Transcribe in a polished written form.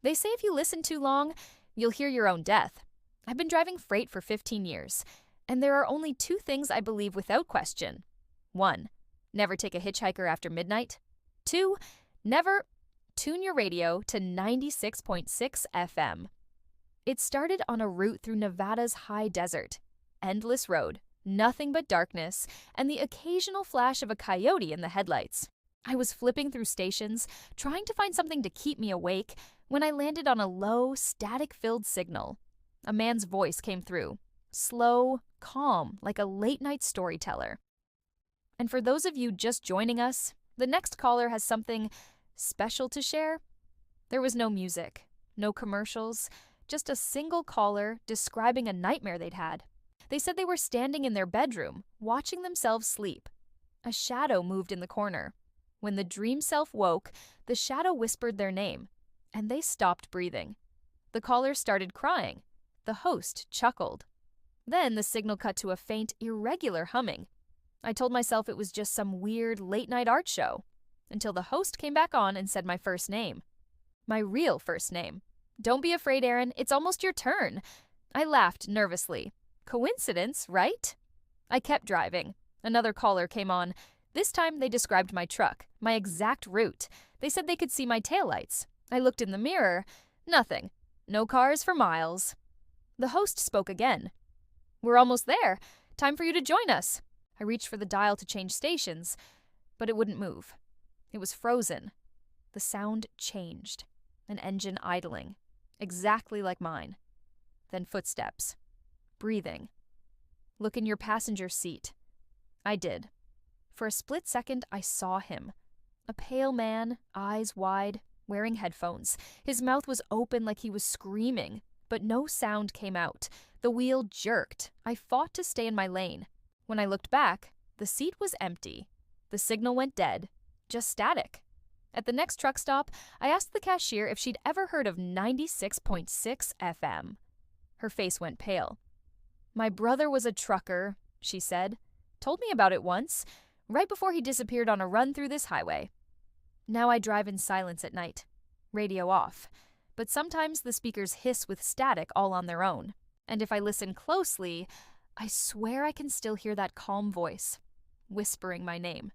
They say if you listen too long, you'll hear your own death. I've been driving freight for 15 years, and there are only two things I believe without question. 1. Never take a hitchhiker after midnight. 2. Never tune your radio to 96.6 FM. It started on a route through Nevada's high desert. Endless road, nothing but darkness, and the occasional flash of a coyote in the headlights. I was flipping through stations, trying to find something to keep me awake, when I landed on a low, static-filled signal. A man's voice came through, slow, calm, like a late-night storyteller. And for those of you just joining us, the next caller has something special to share. There was no music, no commercials, just a single caller describing a nightmare they'd had. They said they were standing in their bedroom, watching themselves sleep. A shadow moved in the corner. When the dream self woke, the shadow whispered their name, and they stopped breathing. The caller started crying. The host chuckled. Then the signal cut to a faint, irregular humming. I told myself it was just some weird late-night art show, until the host came back on and said my first name. My real first name. Don't be afraid, Aaron, it's almost your turn. I laughed nervously. Coincidence, right? I kept driving. Another caller came on. This time they described my truck, my exact route. They said they could see my taillights. I looked in the mirror. Nothing. No cars for miles. The host spoke again. We're almost there. Time for you to join us. I reached for the dial to change stations, but it wouldn't move. It was frozen. The sound changed. An engine idling. Exactly like mine. Then footsteps. Breathing. Look in your passenger seat. I did. For a split second, I saw him. A pale man, eyes wide, wearing headphones. His mouth was open like he was screaming, but no sound came out. The wheel jerked. I fought to stay in my lane. When I looked back, the seat was empty. The signal went dead. Just static. At the next truck stop, I asked the cashier if she'd ever heard of 96.6 FM. Her face went pale. My brother was a trucker, she said. Told me about it once, right before he disappeared on a run through this highway. Now I drive in silence at night. Radio off. But sometimes the speakers hiss with static all on their own. And if I listen closely, I swear I can still hear that calm voice, whispering my name.